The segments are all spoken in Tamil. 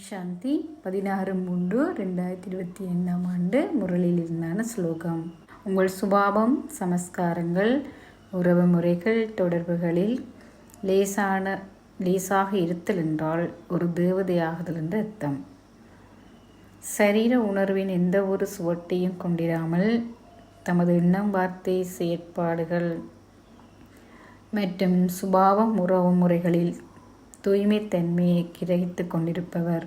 சாந்தி 16/3/2025 முரளியிலிருந்தான ஸ்லோகம். உங்கள் சுபாவம், சமஸ்காரங்கள், உறவு முறைகள், தொடர்புகளில் லேசாக இருத்தல் என்றால் ஒரு தேவதையாகுதல் என்று அர்த்தம். சரீர உணர்வின் எந்த ஒரு சுவட்டையும் கொண்டிராமல் தமது எண்ணம், வார்த்தை, செயற்பாடுகள் மற்றும் சுபாவம், உறவு முறைகளில் தூய்மை தன்மையை கிரகித்து கொண்டிருப்பவர்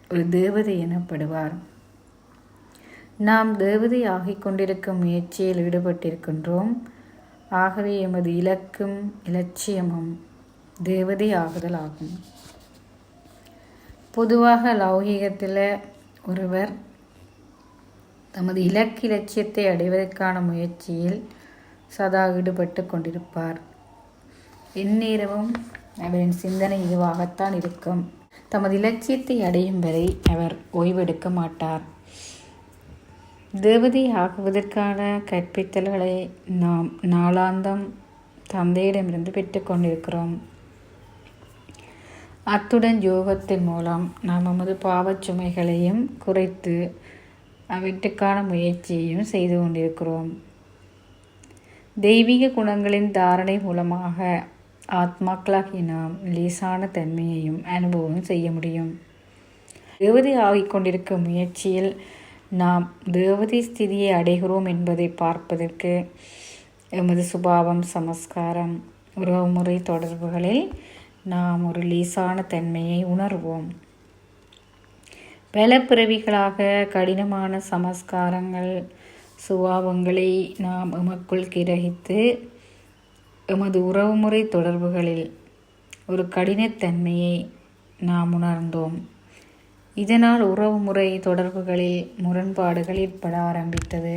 ஒரு தேவதை எனப்படுவார். நாம் தேவதை ஆகிக் கொண்டிருக்கும் முயற்சியில் ஈடுபட்டிருக்கின்றோம். ஆகவே எமது இலக்கும் இலட்சியமும் தேவதை ஆகுதல் ஆகும். பொதுவாக லௌகீகத்தில் ஒருவர் தமது இலக்கு இலட்சியத்தை அடைவதற்கான முயற்சியில் சதா ஈடுபட்டு கொண்டிருப்பார். எந்நேரமும் அவரின் சிந்தனை இதுவாகத்தான் இருக்கும். தமது இலட்சியத்தை அடையும் வரை அவர் ஓய்வெடுக்க மாட்டார். தேவதை ஆகுவதற்கான கற்பித்தல்களை நாம் நாளாந்தம் தந்தையிடமிருந்து பெற்றுக்கொண்டிருக்கிறோம். அத்துடன் யோகத்தின் மூலம் நாம் நமது பாவச் சுமைகளையும் குறைத்து அவற்றுக்கான முயற்சியையும் செய்து கொண்டிருக்கிறோம். தெய்வீக குணங்களின் தாரணை மூலமாக ஆத்மாக்களாகிய நாம் லேசான தன்மையையும் அனுபவம் செய்ய முடியும். தேவதை ஆகிக் கொண்டிருக்கும் முயற்சியில் நாம் தேவதை ஸ்திதியை அடைகிறோம் என்பதை பார்ப்பதற்கு எமது சுபாவம், சமஸ்காரம், உறவுமுறை தொடர்புகளில் நாம் ஒரு லேசான தன்மையை உணர்வோம். பல பிறவிகளாக கடினமான சமஸ்காரங்கள், சுபாவங்களை நாம் எமக்குள் கிரகித்து எமது உறவுமுறை தொடர்புகளில் ஒரு கடினத்தன்மையை நாம் உணர்ந்தோம். இதனால் உறவுமுறை தொடர்புகளில் முரண்பாடுகள் ஏற்பட ஆரம்பித்தது.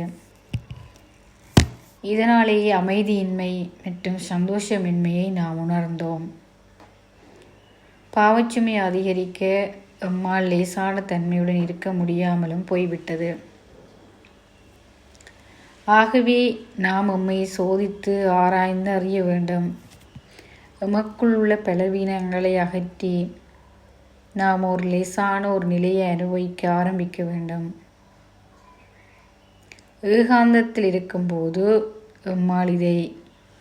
இதனாலேயே அமைதியின்மை மற்றும் சந்தோஷமின்மையை நாம் உணர்ந்தோம். பாவச்சுமை அதிகரிக்க எம்மால் லேசான தன்மையுடன் இருக்க முடியாமலும் போய்விட்டது. ஆகவே நாம் எம்மை சோதித்து ஆராய்ந்து அறிய வேண்டும். எமக்குள் உள்ள பலவீனங்களை அகற்றி நாம் ஒரு லேசான ஒரு நிலையை அனுபவிக்க ஆரம்பிக்க வேண்டும். ஏகாந்தத்தில் இருக்கும்போது எம்மால் இதை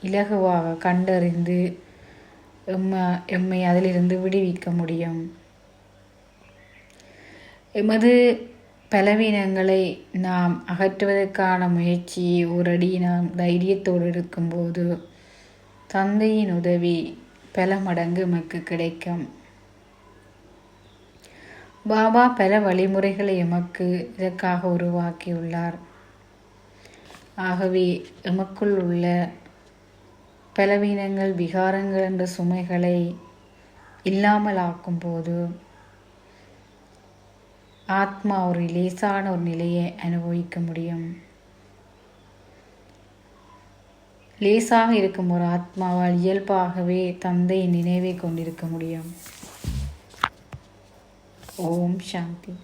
இலகுவாக கண்டறிந்து எம்மை அதிலிருந்து விடுவிக்க முடியும். எமது பலவீனங்களை நாம் அகற்றுவதற்கான முயற்சியை ஓரடி நாம் தைரியத்தோடு எடுக்கும்போது தந்தையின் உதவி பல மடங்கு எமக்கு கிடைக்கும். பாபா பல வழிமுறைகளை எமக்கு இதற்காக உருவாக்கியுள்ளார். ஆகவே எமக்குள் உள்ள பலவீனங்கள், விகாரங்கள் என்ற சுமைகளை இல்லாமல் ஆக்கும்போது ஆத்மா ஒரு லேசான ஒரு நிலையை அனுபவிக்க முடியும். லேசாக இருக்கும் ஒரு ஆத்மாவால் இயல்பாகவே தந்தையின் நினைவை கொண்டிருக்க முடியும். ஓம் சாந்தி.